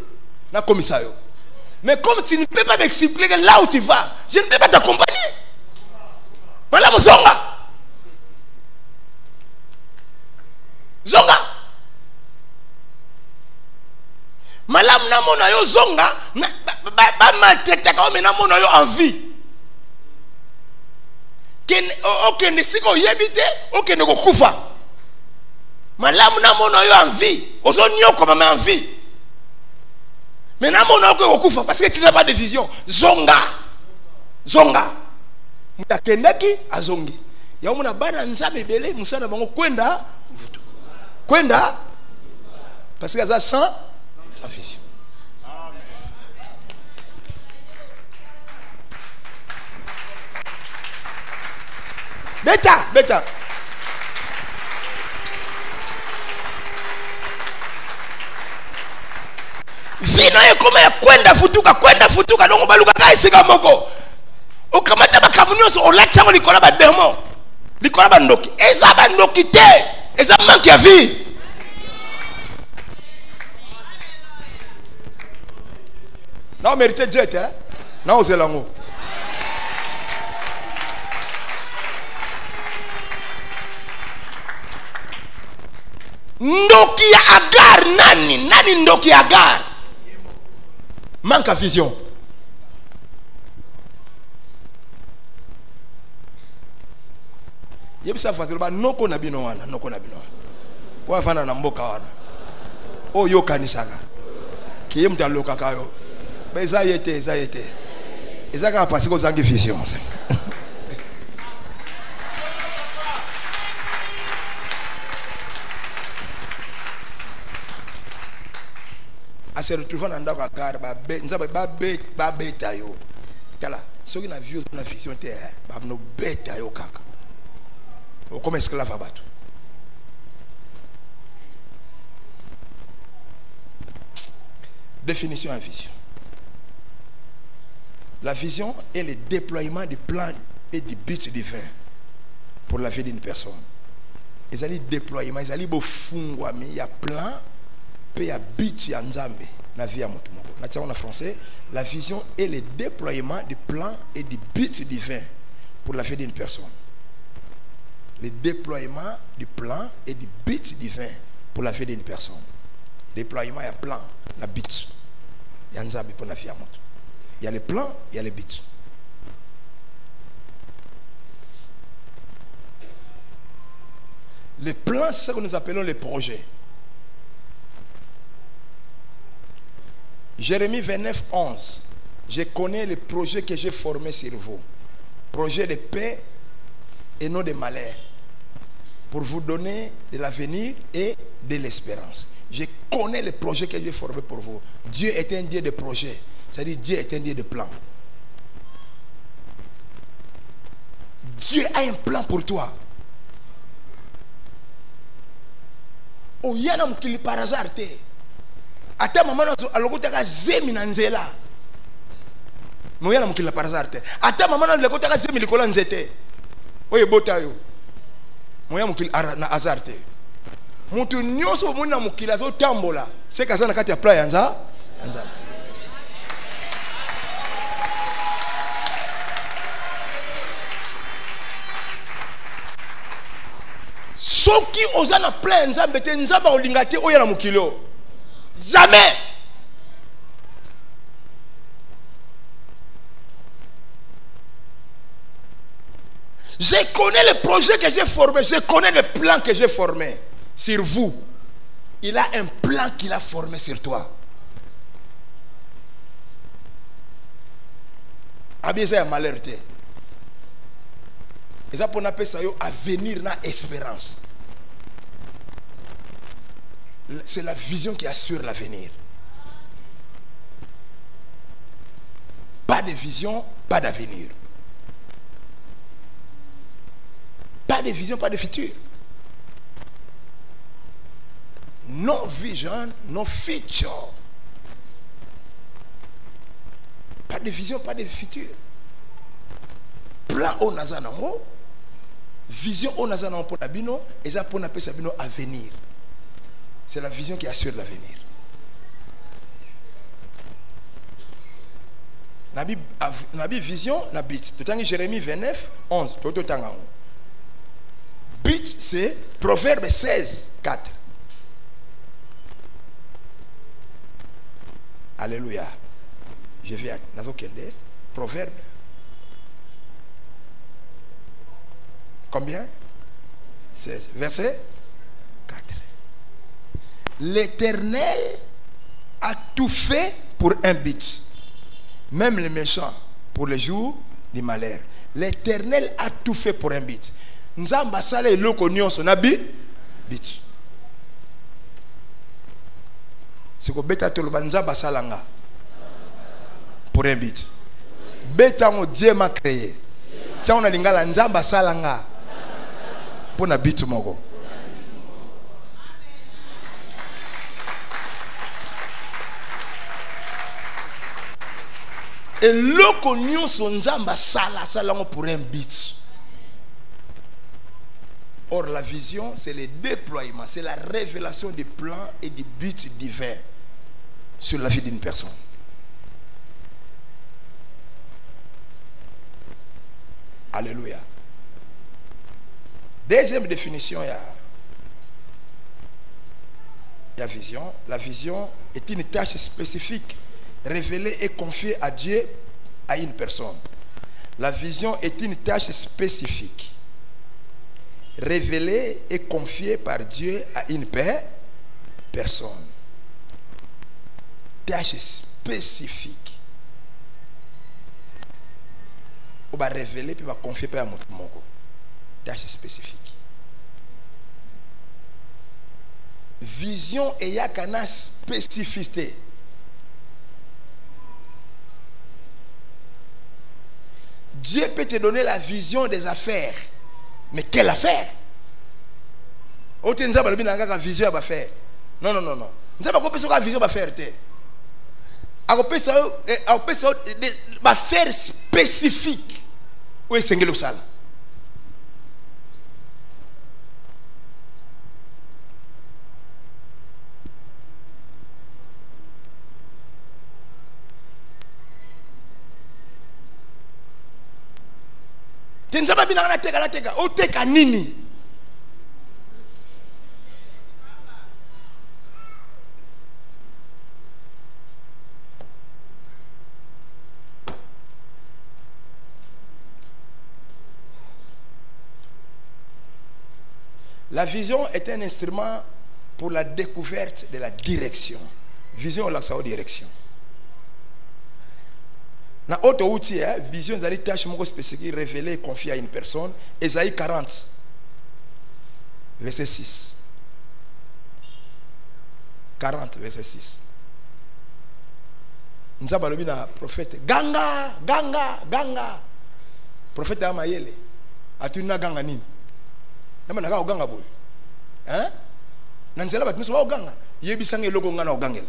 Speaker 1: na komisa yo. Mais comme tu ne peux pas m'expliquer là où tu vas, je ne peux pas t'accompagner. Madame Zonga. Zonga. Madame Namona yo Zonga, ba maltraite quand même Namona yo en vie. Ok ne siko yebite, ok ne ko kufa. Madame Namona yo en vie, ozonyo comme en vie. Maintenant, on a encore parce que tu n'as pas de vision. Zonga. Zonga. Mutakendaki azongi. Ya muna bana nzabe bele musana bango kwenda vuto. Kwenda parce que ça sans vision. Beta. Vino ye koma ya kwenda futuka dongo baluka kai sika moko okamata bakamunyo so olatsa ko likola ba demo likola ba ndoki eza ba ndoki te eza manque ya vie. Na mérite jet hein na ozelango ndoki ya Agar nani ndoki ya Agar manque à vision. Yebisa fatelo ba noko na bino wana. Wa fana na mboka wana. O yo kanisaka. Kiye mtaloka kayo. Ba eza yete. Eza ka passer ko zangi vision. A se retrouver dans ndako Agar ba beta yo tala soki na vieux na vision te ba no beta yo kaka o comme esclave abato. Définition à vision. La vision est le déploiement des plans et des buts divins pour la vie d'une personne. Ils allaient déploiement, ils allaient bofungwa mais il y a plan et ya but ya nzambe na vie ya mutu moko. Na tia en français, la vision est le déploiement du plan et du but divin pour la vie d'une personne. Le déploiement du plan et du but divin pour la vie d'une personne. Déploiement ya plan, la but ya nzambe pour la vie ya mutu. Il y a le plan, il y a le but. Les plans, c'est ce que nous appelons les projets. Jérémie 29, 11. Je connais les projets que j'ai formés sur vous. Projets de paix et non de malheur. Pour vous donner de l'avenir et de l'espérance. Je connais les projets que j'ai formés pour vous. Dieu est un Dieu de projets. C'est-à-dire Dieu est un Dieu de plans. Dieu a un plan pour toi. Oh, il y a un qui par hasard. Ata maman alokotaka zemi na nzela. Moyana mukila par hasard. Ata maman alokotaka zemi likola nzete. Oye bota yo. Moya mukila na hasard. Mutu nyoso muna mukila zo tambola. Seka sana kati ya playa nza. Soki ozana playa nza bete nzaba olingate oya na mukilo. Jamais. Je connais les projets que j'ai formés, je connais les plans que j'ai formés sur vous. Il a un plan qu'il a formé sur toi. Abisa ya malheur te. Et ça pour appeler ça avenir na espérance. C'est la vision qui assure l'avenir. Pas de vision, pas d'avenir. Pas de vision, pas de futur. No vision, no future. Pas de vision, pas de futur. Plan au nazanango. Vision on a ça pour la bino et ça pour appeler ça bino avenir. C'est la vision qui assure l'avenir. Nabi vision na bit. Tout Jérémie 29 11 tout tanga. Bit c'est Proverbe 16 4. Alléluia. Je vais à Navokende. Proverbe. Combien? 16. Verset 4. L'Éternel a tout fait pour un but. Même les méchants pour le jour du malheur. L'Éternel a tout fait pour un but. Nzamba sale eloko nyonso na but. C'est que beta toloba nzamba salanga pour un but. Beta ngo Dieu m'a créé. Si on a lingala nzamba salanga pour na but moko. Et loko nyonso nzamba salango pour un but. Or la vision c'est le déploiement, c'est la révélation des plans et des buts divins sur la vie d'une personne. Alléluia. Deuxième définition, il y a vision. La vision est une tâche spécifique révélée et confiée à Dieu, à une personne. La vision est une tâche spécifique révélée et confiée par Dieu à une personne. Tâche spécifique. On va révéler puis on va confier par un moko. Tâche spécifique. Vision et yakana spécificité. Dieu peut te donner la vision des affaires. Mais quelle affaire? Non. Nous avons pas vision d'affaires. Affaire spécifique. Où est-ce que c'est ça? La vision est un instrument pour la découverte de la direction. Vision, la direction. Na autre outil, vision, c'est une tâche spécifique révélée et confiée à une personne. Ésaïe 40, verset 6. 40, verset 6. Nous avons le prophète. Ganga, ganga, ganga. Prophète Amayele. Atuna ganga nini? Nama naga oganga boy. Hein? Nanzela bat muso oganga. Yebisange logo ngana ogangela.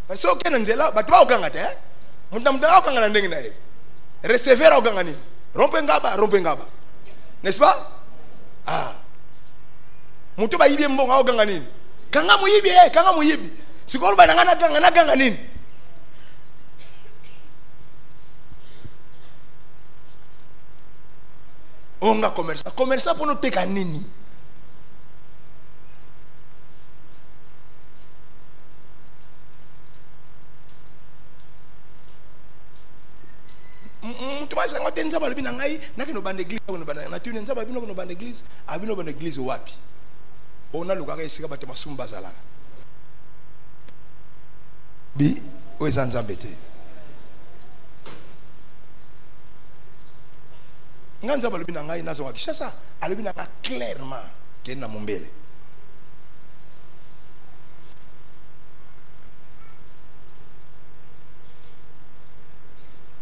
Speaker 1: Parce que nanzela bat ba oganga te. Munda oganga na ndenge na ye. Recevoir oganga nini? Rompe ngaba. N'est-ce pas? Ah. Muto ba yibi mbonga oganga nini? Kanga muyibi. Sikolo ba ngana ganga nini? Onga commerçant pour nous teka nini. Mutwa sanga tenza balobi na ngai nakino bande église ko no bande na tuni nza babino ko no bande église abino bande église wapi. Ona lukaka esika bato masumba zala. Bi o ezanza bete. Nganza balobi na ngai nazo wakishasa alobi na clairement ke na mombele.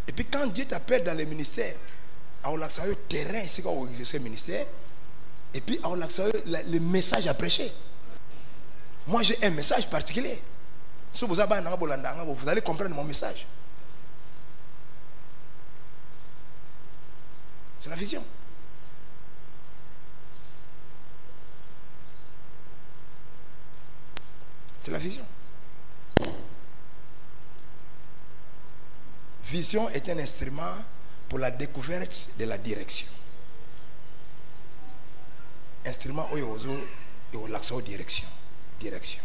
Speaker 1: Et puis quand Dieu t'appelle dans le ministère, on a le terrain ici quand on exerce le ministère, et puis on a le message à prêcher. Moi j'ai un message particulier. Si vous allez comprendre mon message. C'est la vision. C'est la vision. Vision est un instrument pour la découverte de la direction. Instrument où il y a l'accès aux directions. Direction.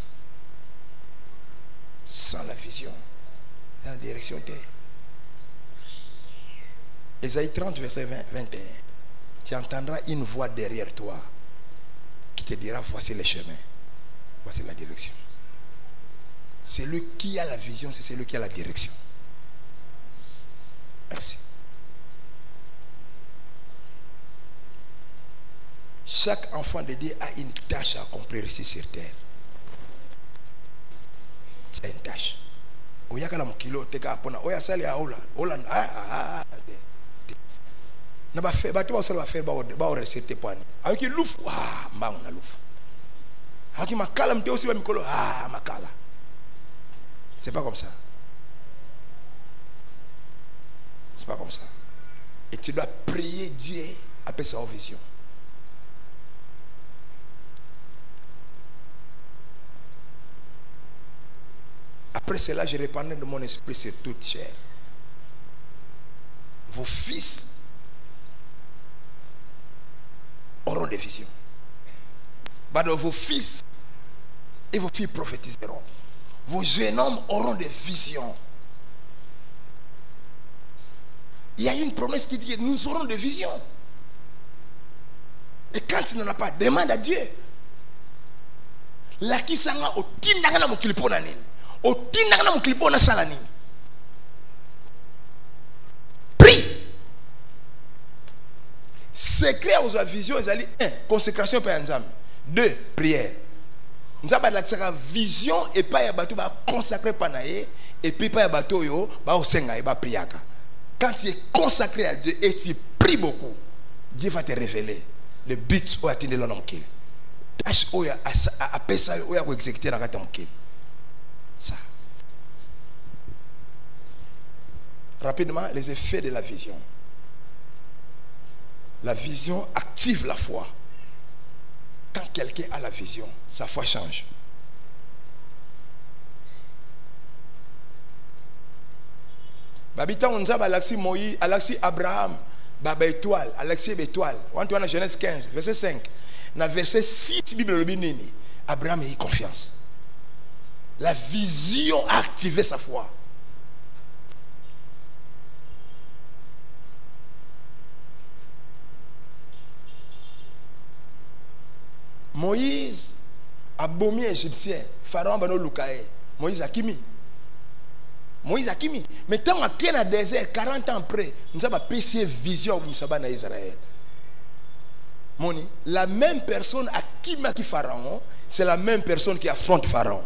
Speaker 1: Sans la vision, dans la direction de Ésaïe 30, verset 21. Tu entendras une voix derrière toi qui te dira voici le chemin, voici la direction. Celui qui a la vision, c'est celui qui a la direction. Merci. Chaque enfant de Dieu a une tâche à accomplir ici sur terre. C'est une tâche. Oyaka la mukilo teka apona oya sali ya ola na ba fe ba to sala ba fe ba o recette pani aki lufu mbangu na lufu aki makala mte aussi ba mikolo makala. C'est pas comme ça. C'est pas comme ça. Et tu dois prier Dieu après sa vision. Après cela, je répandrai de mon esprit sur toute chair. Vos fils auront des visions. Vos fils et vos filles prophétiseront. Vos jeunes hommes auront des visions. Il y a une promesse qui dit que nous aurons des visions. Et quand il n'en a pas, demande à Dieu. La kisanga o tindanga mo kilipona nini. O tindanga mo kilipona sala nini. Prie. Secret aux visions, ils allaient 1. Consécration par Nzambe. 2. Prière. Nzamba la tsaka vision et pas ya bato ba consacrer panaye et puis pas ya bato yo ba osenga et ba priaka. Quand tu es consacré à Dieu et tu pries beaucoup, Dieu va te révéler le but où atteindre l'homme qu'il. Tâche où ya a pesa où ya ko exécuter dans ton qu'il. Ça. Rapidement les effets de la vision. La vision active la foi. Quand quelqu'un a la vision, sa foi change. Babita onzaba alaxi Moïse, alaxi Abraham, baba étoile, alaxi étoile. On tourne à Genèse 15, verset 5. Dans verset 6, Bible le binini. Abraham a eu confiance. La vision a activé sa foi. Moïse a bombé égyptien, Pharaon bano lukae. Moïse a kimi. Moïse a kimi. Mais tant qu'il y a un désert, 40 ans après, nous avons péché vision au Moussaba Israël. Moni, la même personne à qui m'a qui Pharaon, c'est la même personne qui affronte Pharaon.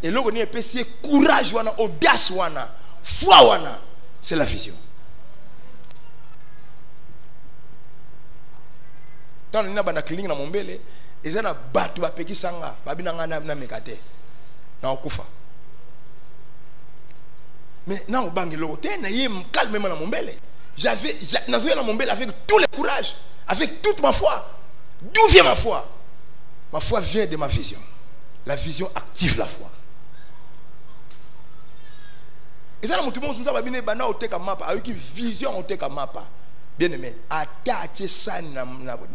Speaker 1: Et là, on a péché courage, audace, foi, c'est la vision. Tant qu'on a une clinique dans mon bébé, ils ont battu ba peki sanga babina ngana na mekate na okufa mais na obangi lote na yé calmement na mombele j'avais na mombele avec tout le courage avec toute ma foi. D'où vient ma foi? Ma foi vient de ma vision. La vision active la foi. Et ça, nous avons dit que oteka mapa avec une vision oteka mapa. Bien aimé, attacher ça na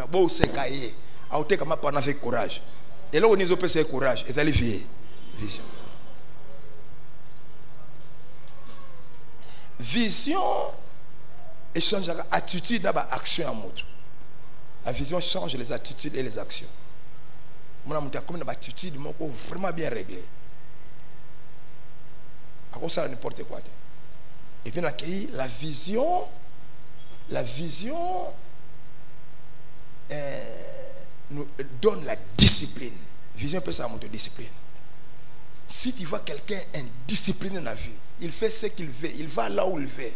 Speaker 1: bo sekaye. Oteka mapa avec courage. Et là on est opé c'est courage. Et ça les vision. Vision échange attitude d'abord action en mode. La vision change les attitudes et les actions. Mon amour, comme une attitude vraiment bien réglée. À cause ça n'importe quoi. Et puis la vision nous donne la discipline. Vision peut ça montre discipline. Si tu vois quelqu'un indiscipliné dans la vie, il fait ce qu'il veut, il va là où il veut,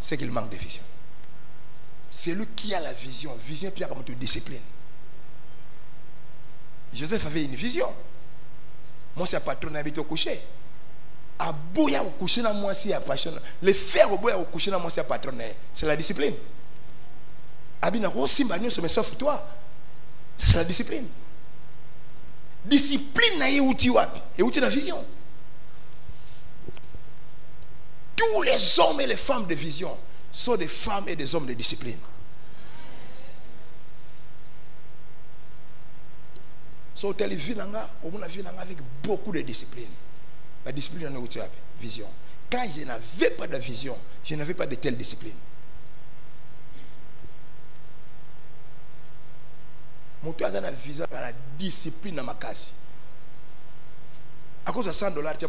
Speaker 1: c'est qu'il manque de vision. C'est lui qui a la vision. Vision puis comme tu discipline. Joseph avait une vision. Moi c'est patron habite au coucher. À boya au coucher dans moi c'est passion. Le faire au boya au coucher dans moi c'est patron. C'est la discipline. Abina ko simba nyo mais sauf toi. Ça c'est la discipline. discipline na euti wapi? Euti na vision. Tous les hommes et les femmes de vision sont des femmes et des hommes de discipline. So telle vie nanga, on a vie nanga avec beaucoup de discipline. La discipline en euti wapi? Vision. Quand je n'avais pas de vision, je n'avais pas de telle discipline. Mon toit a la vision, la discipline dans ma case. À cause de $100, tu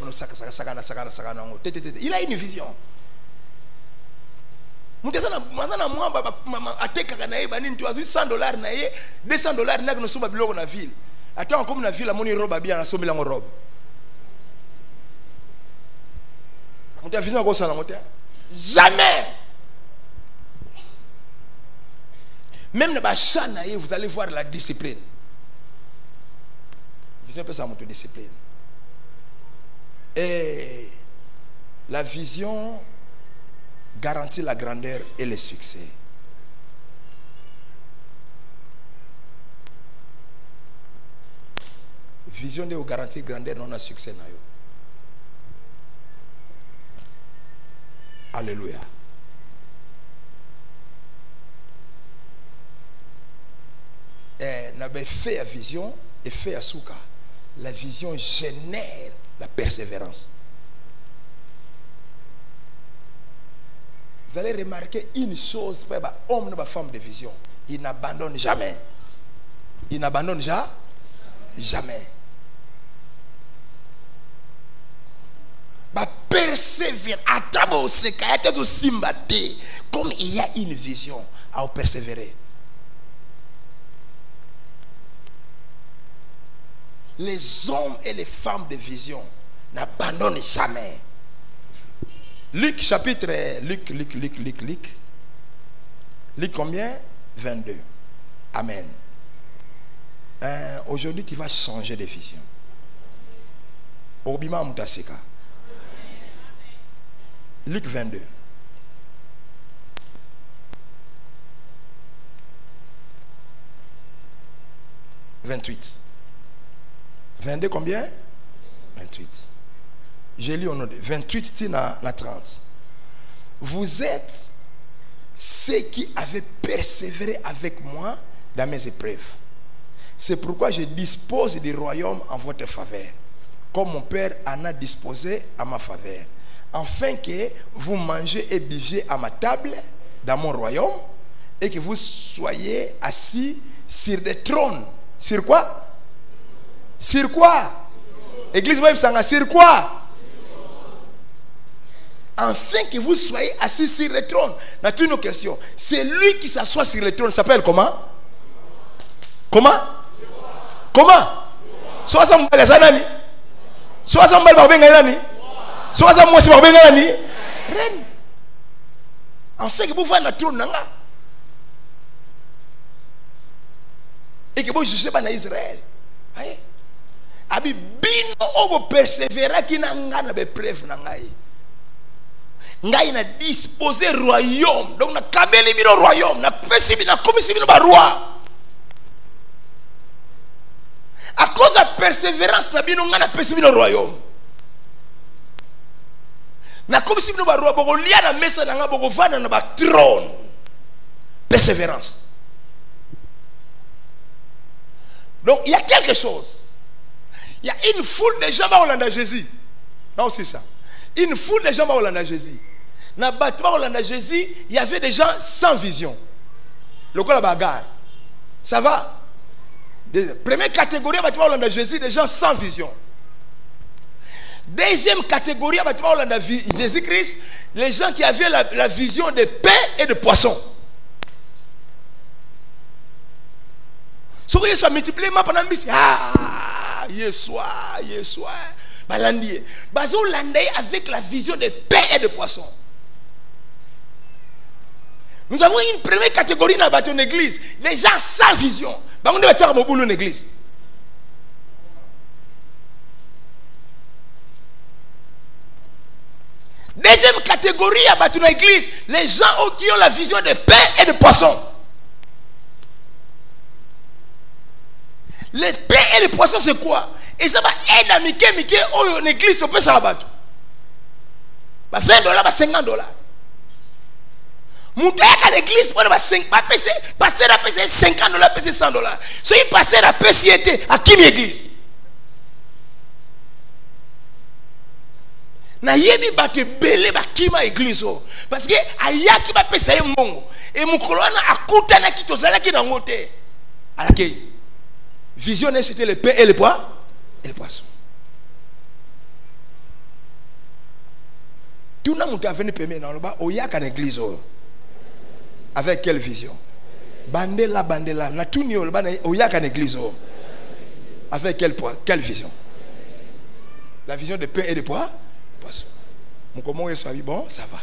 Speaker 1: il a une vision. Mon toit a $100, $200, n'a que nous sommes dans la ville. Attends, comme la ville, la monnaie robe bien, la somme la robe. Mon toit a vision à cause de la montagne. Jamais. Même dans le vous allez voir la discipline. Vision peut ça monter discipline. Et la vision garantit la grandeur et le succès. Vision de vous garantir grandeur, non a succès. Alléluia. N'avait fait la vision et fait à souka. La vision génère la persévérance. Vous allez remarquer une chose, homme et femme de vision, il n'abandonne jamais. Il n'abandonne jamais. Persévère. Comme il y a une vision à persévérer. Les hommes et les femmes de vision n'abandonnent jamais. Luc chapitre Luc combien? 22. Amen. Aujourd'hui tu vas changer de vision. Obima Mutasika. Luc 22. 28. 22 combien? 28. J'ai lu au nom de 28, c'est dans 30. Vous êtes ceux qui avaient persévéré avec moi dans mes épreuves. C'est pourquoi je dispose du royaume en votre faveur, comme mon Père en a disposé à ma faveur, afin que vous mangez et buviez à ma table dans mon royaume et que vous soyez assis sur des trônes. Sur quoi? Sur quoi? Église même sanga sur quoi? Afin que vous soyez assis sur le trône. N'a une question. C'est lui qui s'assoit sur le trône s'appelle comment? Comment? Comment? Soit ça m'bale zanani. Soit ça m'bale barbenga nani. Soit ça moi si barbenga nani. Reine. Afin que vous voyez le trône nanga. Et que vous jugez pas dans Israël. Aïe. Abi bino obo persévérer qui n'a ngana be preuve na ngai. Ngai na disposer royaume. Donc na kabeli bino royaume, na pesi bino komisi bino ba roi. À cause de la persévérance sabino ngana pesi bino royaume. Na komisi bino ba roi boko lia na mesa na nga boko vana na ba trône. Persévérance. Donc il y a quelque chose. Il y a une foule de gens qui ont Jésus. Non, c'est ça. Une foule de gens qui ont Jésus. Dans le bâtiment de Jésus, il y avait des gens sans vision. Le cas de la bagarre. Ça va? Première catégorie de bâtiment de Jésus, des gens sans vision. Deuxième catégorie de bâtiment de Jésus-Christ, les gens qui avaient la vision de pain et de poisson. Si vous voyez multiplié pendant Yeswa, Balandier. Bazo landé avec la vision de pain et de poisson. Nous avons une première catégorie dans la église, les gens sans vision. On doit faire un boulot dans l'église. Deuxième catégorie dans l'église, les gens qui ont la vision de pain et de poisson. Les pains et les poissons, c'est quoi? Et ça va aider à Mickey, oh, une église, on peut ça abattre. $20, $50. Mouta à l'église, on va passer à payer $50, payer $100. Si il passe à payer à qui l'église? Na yebi bate belé ba kima église parce que aya ki ba pesa ye mongo et mukolona akuta na kitozala ki na ngote alake vision c'était le pain et le poisson tout na muta venu peme na loba oya ka na église avec quelle vision bandela na tout ni loba oya ka na église avec quelle vision? La vision de pain et de poisson. Mon comment est ça bon ça va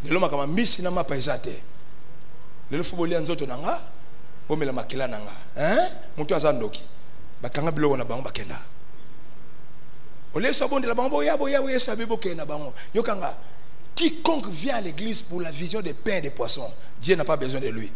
Speaker 1: le loma kama misi na mapa ezate le football nzoto nanga bomela makela nanga mutu azandoki bakanga biloko na bango bakenda ole so bonde la bango boya so bebo kena bango yokanga quiconque vient à l'église pour la vision des pains et des poissons, Dieu n'a pas besoin de lui.